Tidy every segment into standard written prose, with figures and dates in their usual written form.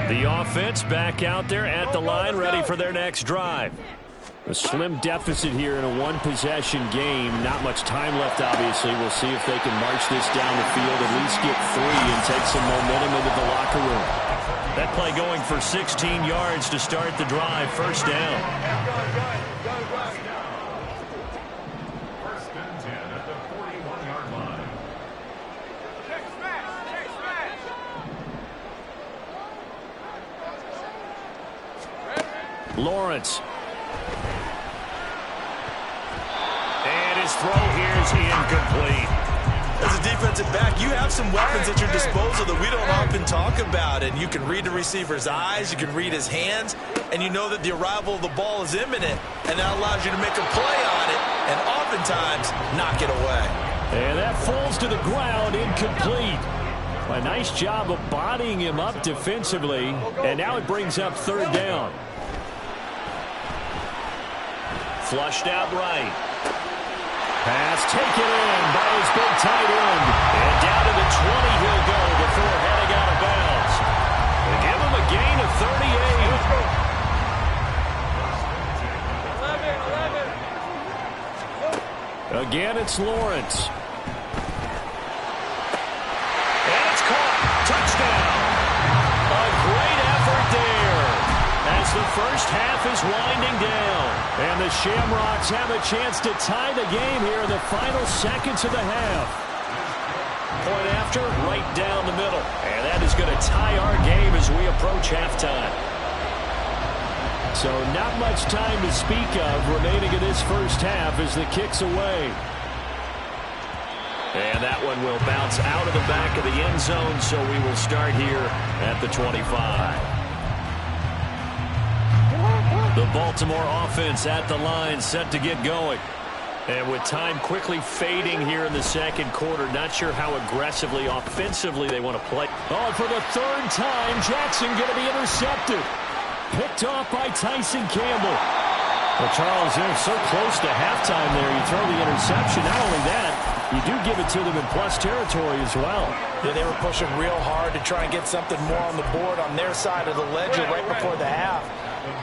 The offense back out there at the line, ready for their next drive. A slim deficit here in a one-possession game. Not much time left, obviously. We'll see if they can march this down the field, at least get 3 and take some momentum into the locker room. That play going for 16 yards to start the drive. First down. First and 10 at the 41-yard line. Lawrence. And his throw here is incomplete. As a defensive back, you have some weapons at your disposal that we don't often talk about. And you can read the receiver's eyes, you can read his hands, and you know that the arrival of the ball is imminent. And that allows you to make a play on it and oftentimes knock it away. And that falls to the ground, incomplete. A nice job of bodying him up defensively. And now it brings up third down. Flushed out right. Pass taken in by his big tight end. And down to the 20 he'll go before heading out of bounds. They give him a gain of 38. Again, it's Lawrence. And it's caught. Touchdown. A great effort there as the first half is winding down. And the Shamrocks have a chance to tie the game here in the final seconds of the half. Point after, right down the middle. And that is going to tie our game as we approach halftime. So not much time to speak of remaining in this first half as the kick's away. And that one will bounce out of the back of the end zone, so we will start here at the 25. The Baltimore offense at the line, set to get going. And with time quickly fading here in the second quarter, not sure how aggressively, offensively they want to play. Oh, for the third time, Jackson going to be intercepted. Picked off by Tyson Campbell. Well, Charles, they're so close to halftime there. You throw the interception. Not only that, you do give it to them in plus territory as well. Yeah, they were pushing real hard to try and get something more on the board on their side of the ledger right before the half.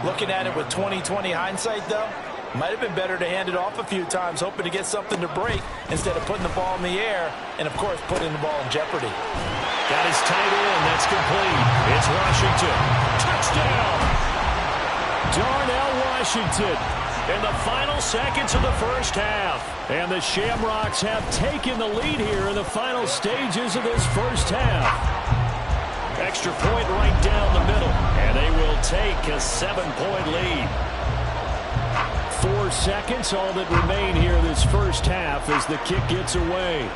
Looking at it with 20/20 hindsight, though, might have been better to hand it off a few times, hoping to get something to break instead of putting the ball in the air and, of course, putting the ball in jeopardy. Got his tight end. That's complete. It's Washington. Touchdown! Darnell Washington in the final seconds of the first half. And the Shamrocks have taken the lead here in the final stages of this first half. Extra point right down the middle. And they will take a 7-point lead. 4 seconds, all that remain here this first half as the kick gets away.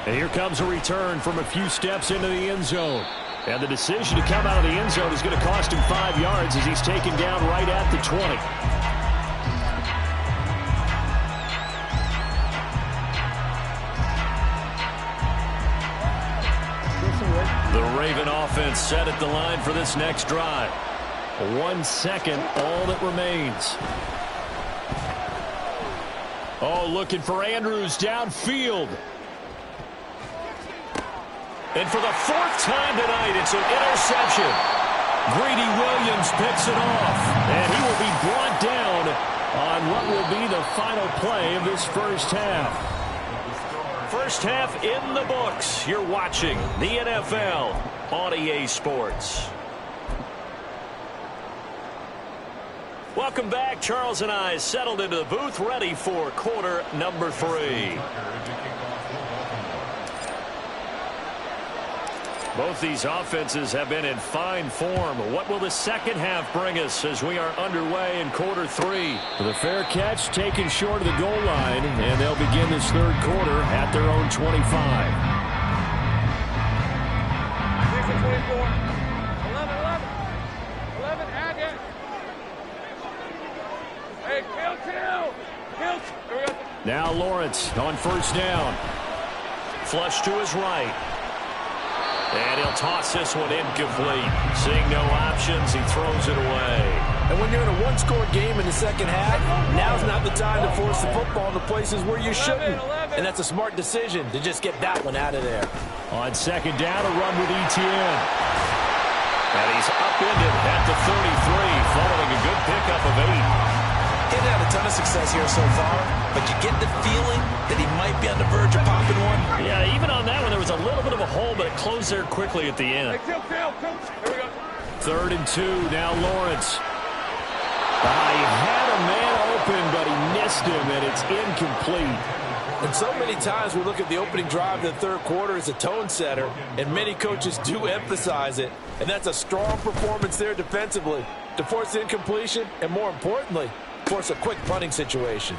And here comes a return from a few steps into the end zone. And the decision to come out of the end zone is going to cost him 5 yards as he's taken down right at the 20. The Raven offense set at the line for this next drive. 1 second, all that remains. Oh, looking for Andrews downfield. And for the 4th time tonight, it's an interception. Greedy Williams picks it off. And he will be brought down on what will be the final play of this first half. First half in the books. You're watching the NFL on EA Sports. Welcome back. Charles and I settled into the booth, ready for quarter number 3. Both these offenses have been in fine form. What will the second half bring us as we are underway in quarter 3? The fair catch taken short of the goal line, and they'll begin this third quarter at their own 25. 11, add it. Hey, kill. Now Lawrence on first down. Flush to his right. And he'll toss this one incomplete. Seeing no options, he throws it away. And when you're in a one-score game in the second half, now's not the time to force the football into places where you shouldn't. And that's a smart decision to just get that one out of there. On second down, a run with Etienne. And he's upended at the 33, following a good pickup of 8. He hasn't had a ton of success here so far, but you get the feeling that he might be on the verge of popping one. Yeah, even on that one, there was a little bit of a hole, but it closed there quickly at the end. Here we go. 3rd and 2, now Lawrence. He had a man open, but he missed him, and it's incomplete. And so many times we look at the opening drive of the third quarter as a tone setter, and many coaches do emphasize it. And that's a strong performance there defensively to force the incompletion, and more importantly, force a quick punting situation.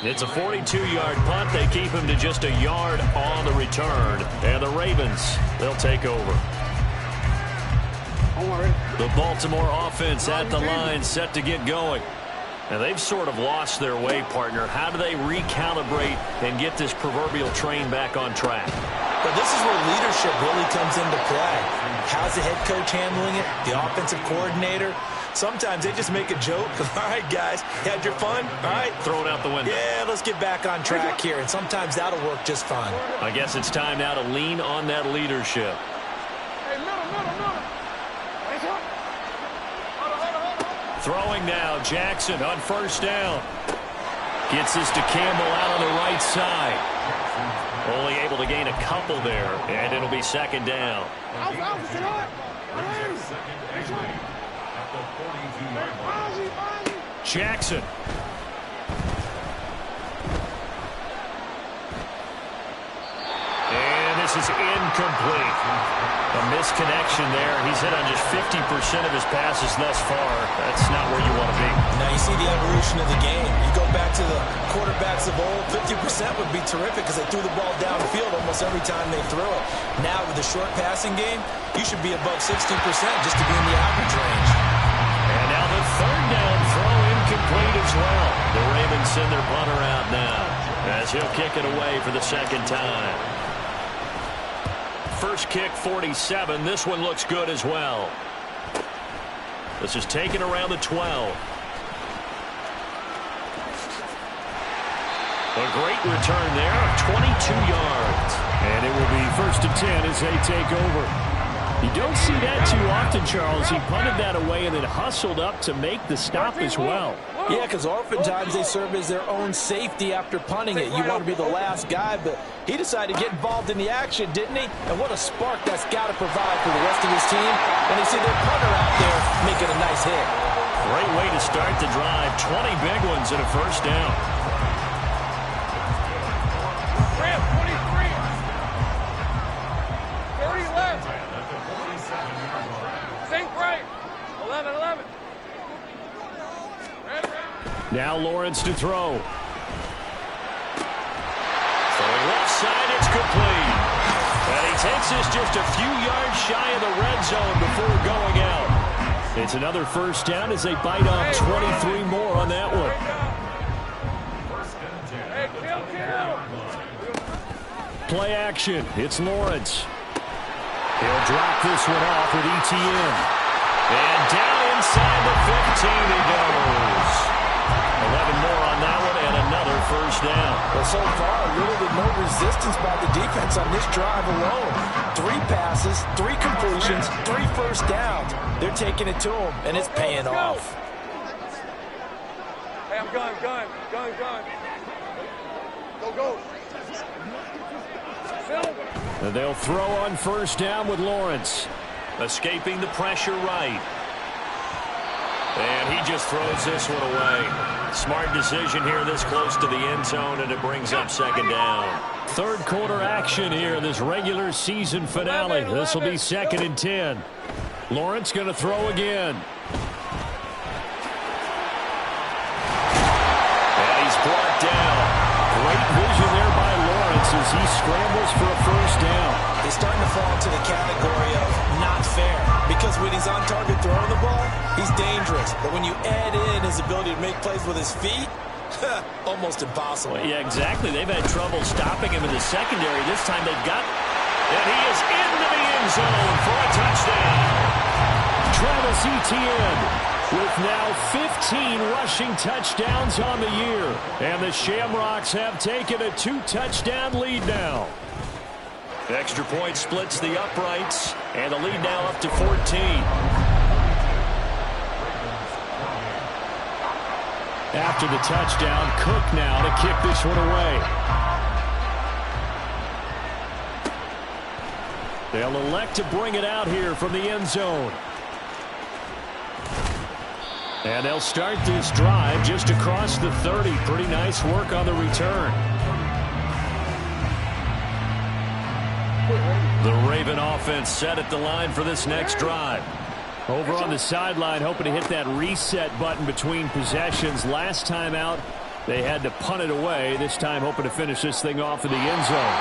It's a 42-yard punt. They keep him to just a yard on the return. And the Ravens, they'll take over. The Baltimore offense at the line, set to get going. And they've sort of lost their way, partner. How do they recalibrate and get this proverbial train back on track? But this is where leadership really comes into play. How's the head coach handling it? The offensive coordinator? Sometimes they just make a joke. All right, guys, you had your fun? All right. Throw it out the window. Yeah, let's get back on track here. And sometimes that'll work just fine. I guess it's time now to lean on that leadership. Hey, middle. Throwing now, Jackson on first down. Gets this to Campbell out on the right side. Only able to gain a couple there, and it'll be second down. Jackson. And this is incomplete. A misconnection there. He's hit on just 50% of his passes thus far. That's not where you want to be. Now you see the evolution of the game. You go back to the quarterbacks of old, 50% would be terrific because they threw the ball downfield almost every time they threw it. Now with the short passing game, you should be above 60% just to be in the average range. And now the third down throw incomplete as well. The Ravens send their punter out now as he'll kick it away for the second time. First kick, 47. This one looks good as well. This is taken around the 12. A great return there of 22 yards. And it will be 1st and 10 as they take over. You don't see that too often, Charles. He punted that away and then hustled up to make the stop as well. Yeah, because oftentimes they serve as their own safety after punting it. You want to be the last guy, but he decided to get involved in the action, didn't he? And what a spark that's got to provide for the rest of his team when they see their punter out there making a nice hit. Great way to start the drive. 20 big ones and a first down. Ram, 23. 30 left. Sink right. 11. Now Lawrence to throw. Throwing left side, it's complete. And he takes this just a few yards shy of the red zone before going out. It's another first down as they bite off 23 more on that one. Hey, kill. Play action. It's Lawrence. He'll drop this one off with Etienne. And down inside the 15 he goes. 11 more on that one and another first down. Well, so far, little to no resistance by the defense on this drive alone. 3 passes, 3 completions, 3 first downs. They're taking it to him, and it's paying off. Hey, I'm gun. Go. And they'll throw on first down with Lawrence. Escaping the pressure right. And he just throws this one away. Smart decision here this close to the end zone, and it brings up second down. Third quarter action here in this regular season finale. This will be 2nd and 10. Lawrence going to throw again. And he's brought down. Great vision there by Lawrence as he scrambles for a first down. He's starting to fall into the category of not fair, because when he's on target throwing the ball, he's dangerous. But when you add in his ability to make plays with his feet, almost impossible. Well, yeah, exactly. They've had trouble stopping him in the secondary. This time they've got, and he is into the end zone for a touchdown. Travis Etienne with now 15 rushing touchdowns on the year. And the Shamrocks have taken a 2-touchdown lead now. Extra point splits the uprights, and the lead now up to 14. After the touchdown, Cook now to kick this one away. They'll elect to bring it out here from the end zone. And they'll start this drive just across the 30. Pretty nice work on the return. The Raven offense set at the line for this next drive. Over on the sideline, hoping to hit that reset button between possessions. Last time out, they had to punt it away. This time, hoping to finish this thing off in the end zone.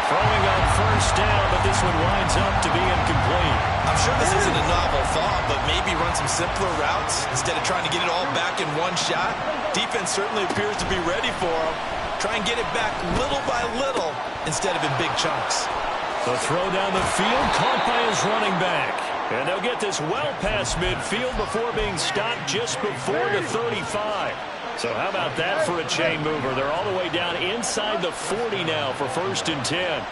Throwing on first down, but this one winds up to be incomplete. I'm sure this isn't a novel thought, but maybe run some simpler routes instead of trying to get it all back in one shot. Defense certainly appears to be ready for him. Try and get it back little by little instead of in big chunks. The throw down the field, caught by his running back. And they'll get this well past midfield before being stopped just before the 35. So how about that for a chain mover? They're all the way down inside the 40 now for 1st and 10.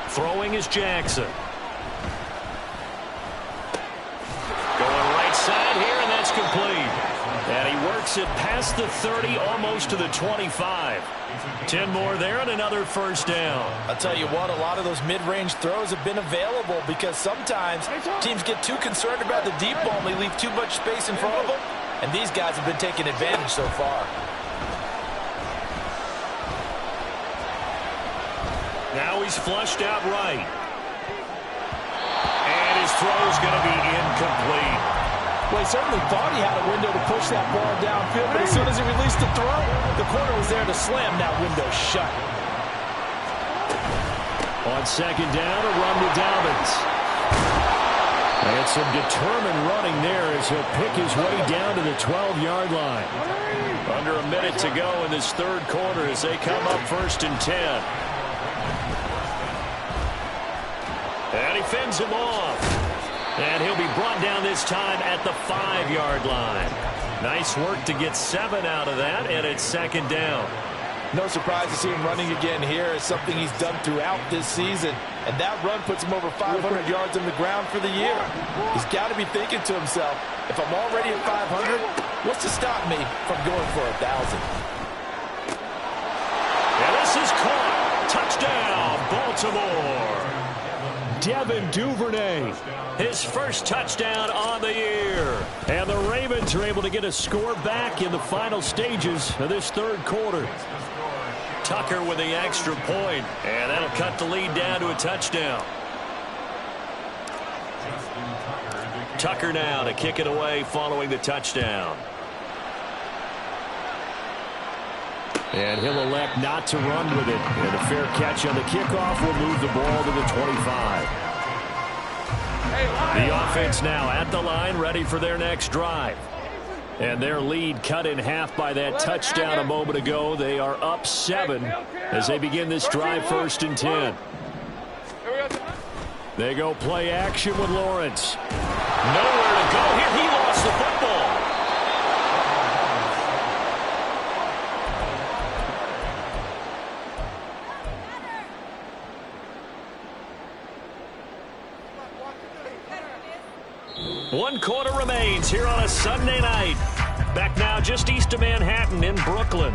Throwing is Jackson. Going right side here, and that's complete. And he works it past the 30, almost to the 25. 10 more there and another first down. I'll tell you what, a lot of those mid-range throws have been available because sometimes teams get too concerned about the deep ball and they leave too much space in front of them. And these guys have been taking advantage so far. Now he's flushed out right. And his throw's going to be incomplete. Well, he certainly thought he had a window to push that ball downfield, but as soon as he released the throw, the corner was there to slam that window shut. On second down, a run with Dobbins. And some determined running there as he'll pick his way down to the 12-yard line. Under a minute to go in this third quarter as they come up 1st and 10. And he fends him off. And he'll be brought down this time at the 5-yard line. Nice work to get 7 out of that, and it's 2nd down. No surprise to see him running again here. It's something he's done throughout this season. And that run puts him over 500 yards on the ground for the year. He's got to be thinking to himself, if I'm already at 500, what's to stop me from going for 1,000? And this is caught. Touchdown, Baltimore. Devin Duvernay, his first touchdown on the year. And the Ravens are able to get a score back in the final stages of this third quarter. Tucker with the extra point, and that'll cut the lead down to a touchdown. Tucker now to kick it away following the touchdown. And he'll elect not to run with it. And a fair catch on the kickoff will move the ball to the 25. The offense now at the line, ready for their next drive. And their lead cut in half by that touchdown a moment ago. They are up 7 as they begin this drive 1st and 10. They go play action with Lawrence. Nowhere to go here. He lost the football. One quarter remains here on a Sunday night. Back now just east of Manhattan in Brooklyn.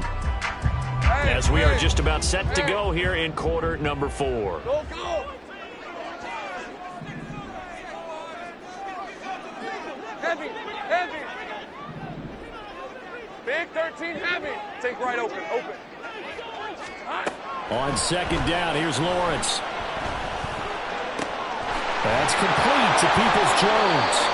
As we are just about set to go here in quarter number 4. Go, go. Heavy, heavy. Big 13 heavy. Take right open, open. On second down, here's Lawrence. That's complete to Peoples-Jones.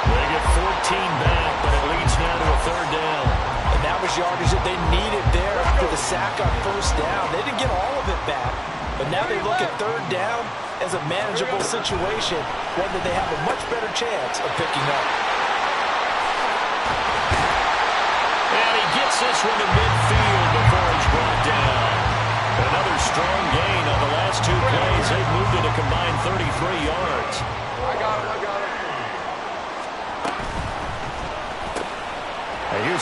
They get 14 back, but it leads now to a 3rd down. And that was yardage that they needed there after the sack on 1st down. They didn't get all of it back, but now they look at 3rd down as a manageable situation, one that they have a much better chance of picking up. And he gets this one to midfield before he's brought down. Another strong gain on the last 2 plays. They've moved it a combined 33 yards. I got him, I got him.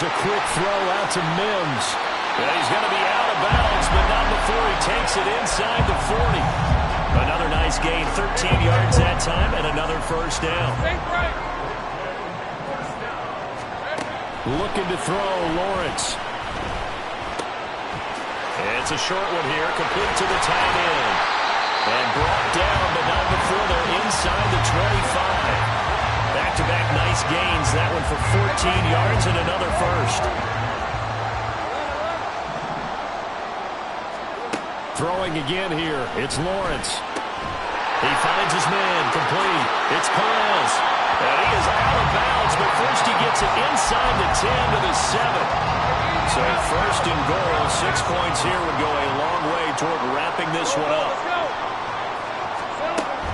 Here's a quick throw out to Mims. And he's going to be out of bounds, but not before he takes it inside the 40. Another nice gain, 13 yards that time, and another first down. Looking to throw, Lawrence. It's a short one here, complete to the tight end. And brought down, but not before they're inside the 25. Back-to-back nice gains, that one for 14 yards and another first. Throwing again here, it's Lawrence. He finds his man, complete. It's Perez. And he is out of bounds, but first he gets it inside the 10 to the 7. So first and goal, 6 points here would go a long way toward wrapping this one up.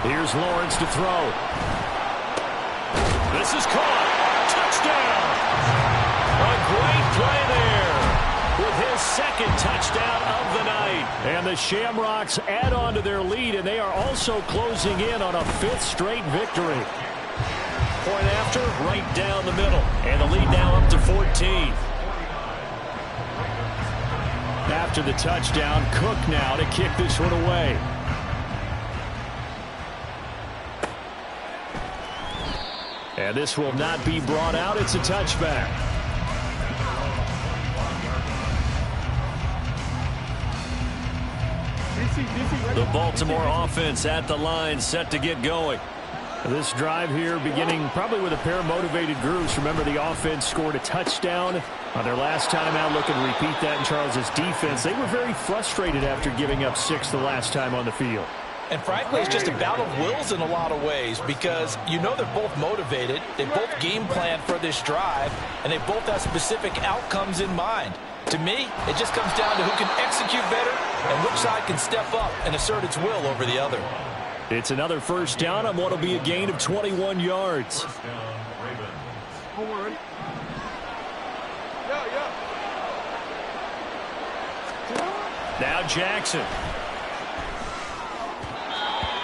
Here's Lawrence to throw. This is caught. Touchdown. A great play there with his second touchdown of the night. And the Shamrocks add on to their lead, and they are also closing in on a 5th straight victory. Point after, right down the middle. And the lead now up to 14. After the touchdown, Cook now to kick this one away. And this will not be brought out. It's a touchback. The Baltimore offense at the line, set to get going. This drive here beginning probably with a pair of motivated groups. Remember, the offense scored a touchdown on their last time out. Looking to repeat that in Charles's defense. They were very frustrated after giving up 6 the last time on the field. And frankly, it's just a battle of wills in a lot of ways because you know they're both motivated. They both game plan for this drive, and they both have specific outcomes in mind. To me, it just comes down to who can execute better and which side can step up and assert its will over the other. It's another first down on what will be a gain of 21 yards. Hold on. Now Jackson.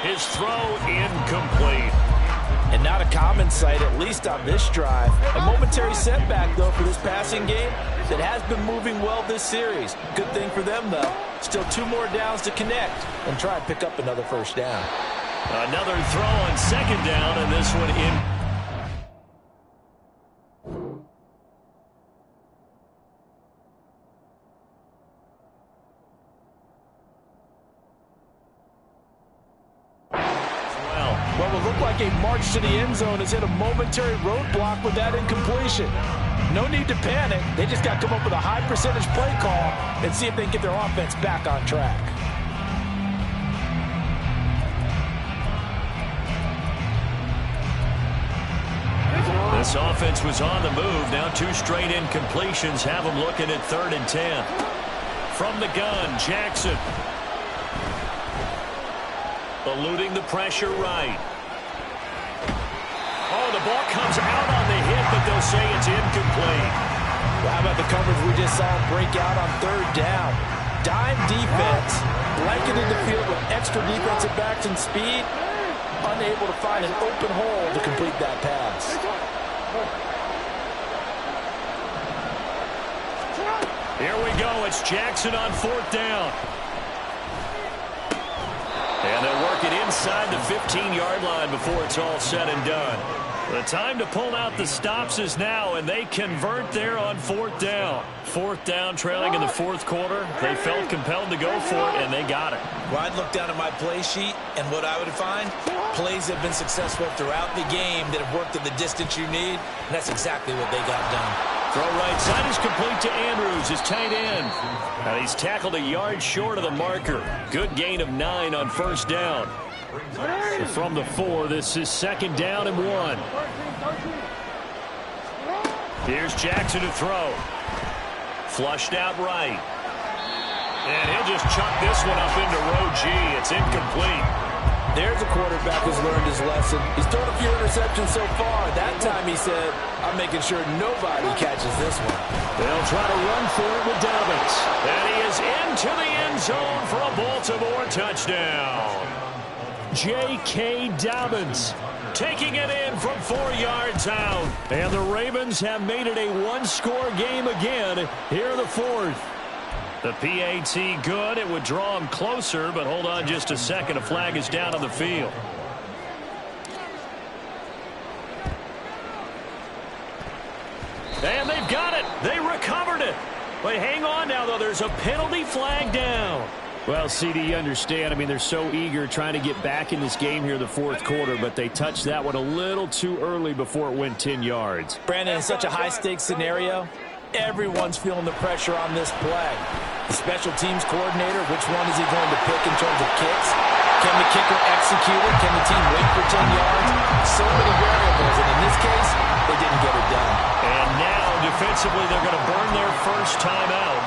His throw incomplete. And not a common sight, at least on this drive. A momentary setback, though, for this passing game that has been moving well this series. Good thing for them, though. Still 2 more downs to connect and try and pick up another first down. Another throw on second down, and this one in. What will look like a march to the end zone has hit a momentary roadblock with that incompletion. No need to panic. They just got to come up with a high percentage play call and see if they can get their offense back on track. This offense was on the move. Now 2 straight incompletions have them looking at 3rd and 10. From the gun, Jackson. Eluding the pressure right. Oh, the ball comes out on the hit, but they'll say it's incomplete. How about the coverage we just saw break out on 3rd down? Dime defense, blanketed the field with extra defensive backs and speed, unable to find an open hole to complete that pass. Here we go. It's Jackson on 4th down. And they'll work it inside the 15-yard line before it's all said and done. The time to pull out the stops is now, and they convert there on 4th down. 4th down, trailing in the 4th quarter. They felt compelled to go for it, and they got it. Well, I'd look down at my play sheet, and what I would find, plays have been successful throughout the game that have worked at the distance you need, and that's exactly what they got done. Throw right side is complete to Andrews, his tight end. And he's tackled a yard short of the marker. Good gain of 9 on 1st down. So from the 4, this is 2nd down and 1. Here's Jackson to throw. Flushed out right. And he'll just chuck this one up into row G. It's incomplete. There's a quarterback who's learned his lesson. He's thrown a few interceptions so far. That time he said, I'm making sure nobody catches this one. They'll try to run for it with Dobbins. And he is into the end zone for a Baltimore touchdown. J.K. Dobbins taking it in from 4 yards out. And the Ravens have made it a one-score game again here in the fourth. The PAT good. It would draw them closer, but hold on just a second. A flag is down on the field. And they've got it. They recovered it. But hang on now, though. There's a penalty flag down. Well, CD, you understand. I mean, they're so eager trying to get back in this game here in the fourth quarter, but they touched that one a little too early before it went 10 yards. Brandon, in such a high-stakes scenario, everyone's feeling the pressure on this play. The special teams coordinator, which one is he going to pick in terms of kicks? Can the kicker execute it? Can the team wait for 10 yards? So many variables, and in this case, they didn't get it done. And now, defensively, they're going to burn their first timeout.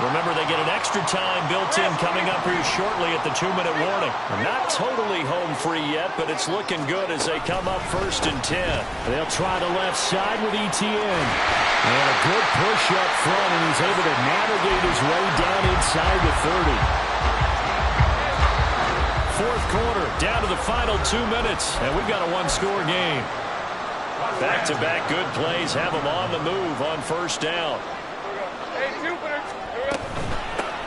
Remember, they get an extra time built in coming up here shortly at the 2-minute warning. Not totally home free yet, but it's looking good as they come up 1st and 10. They'll try the left side with Etienne. And a good push up front, and he's able to navigate his way down inside the 30. Fourth quarter, down to the final 2 minutes, and we've got a one-score game. Back-to-back good plays have them on the move on first down.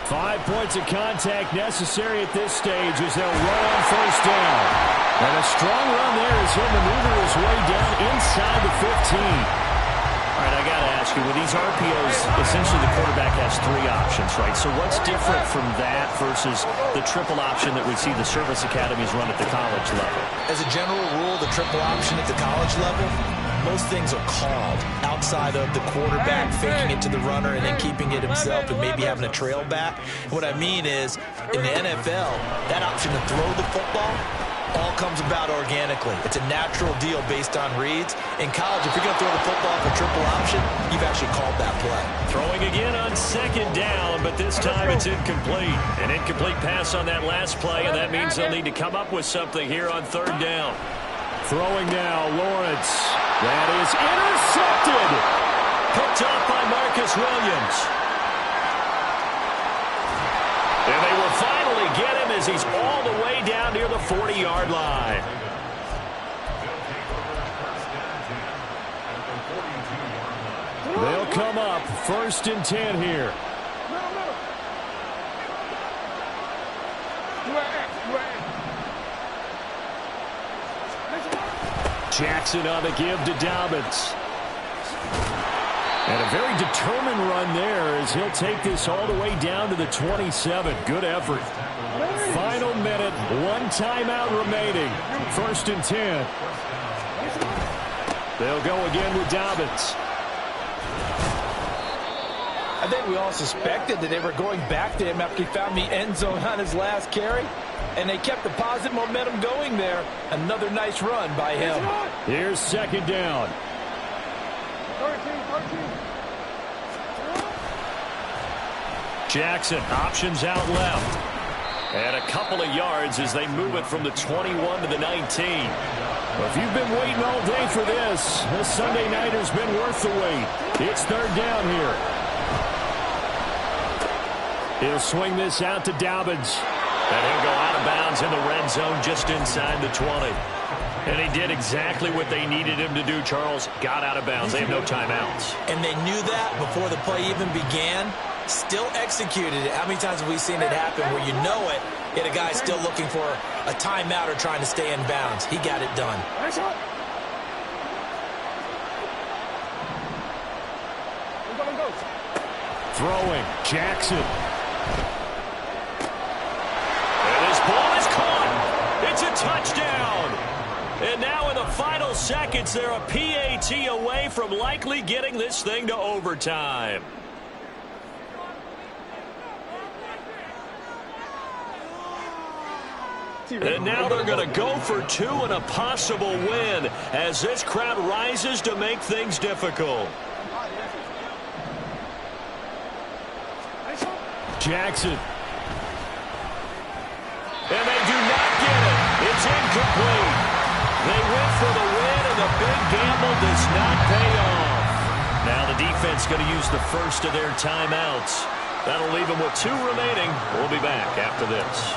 5 points of contact necessary at this stage as they'll run on first down. And a strong run there as he'll maneuver his way down inside the 15. All right, I got to ask you, with these RPOs, essentially the quarterback has 3 options, right? So what's different from that versus the triple option that we see the service academies run at the college level? As a general rule, the triple option at the college level, most things are called outside of the quarterback faking it to the runner and then keeping it himself and maybe having a trail back. What I mean is, in the NFL, that option to throw the football all comes about organically. It's a natural deal based on reads. In college, if you're going to throw the football for triple option, you've actually called that play. Throwing again on second down, but this time it's incomplete. An incomplete pass on that last play, and that means they'll need to come up with something here on third down. Throwing now, Lawrence. That is intercepted. Picked up by Marcus Williams. And they will finally get him as he's all the way down near the 40-yard line. They'll come up 1st and 10 here. Jackson on the give to Dobbins. And a very determined run there as he'll take this all the way down to the 27. Good effort. Final minute, 1 timeout remaining. 1st and 10. They'll go again with Dobbins. I think we all suspected that they were going back to him after he found the end zone on his last carry. And they kept the positive momentum going there. Another nice run by him. Here's second down. Jackson, options out left. And a couple of yards as they move it from the 21 to the 19. Well, if you've been waiting all day for this Sunday nighter's been worth the wait. It's third down here. He'll swing this out to Dobbins. And he'll go out of bounds in the red zone just inside the 20. And he did exactly what they needed him to do, Charles. Got out of bounds. They have no timeouts. And they knew that before the play even began. Still executed it. How many times have we seen it happen where you know it, yet a guy still looking for a timeout or trying to stay in bounds? He got it done. Throwing, Jackson. Ball is caught. It's a touchdown. And now in the final seconds, they're a PAT away from likely getting this thing to overtime. And now they're going to go for 2 and a possible win as this crowd rises to make things difficult. Jackson. And they do not get it. It's incomplete. They went for the win, and the big gamble does not pay off. Now the defense going to use the first of their timeouts. That'll leave them with 2 remaining. We'll be back after this.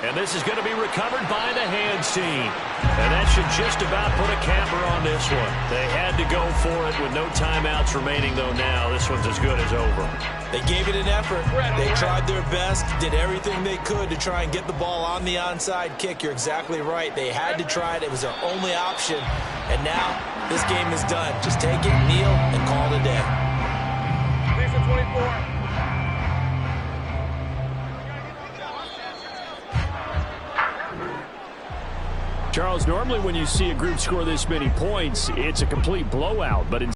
And this is going to be recovered by the hands team. And that should just about put a capper on this one. They had to go for it with no timeouts remaining, though now. This one's as good as over. They gave it an effort. They tried their best, did everything they could to try and get the ball on the onside kick. You're exactly right. They had to try it. It was their only option. And now this game is done. Just take it, kneel, and call it a day. 24. Charles, normally when you see a group score this many points, it's a complete blowout. But in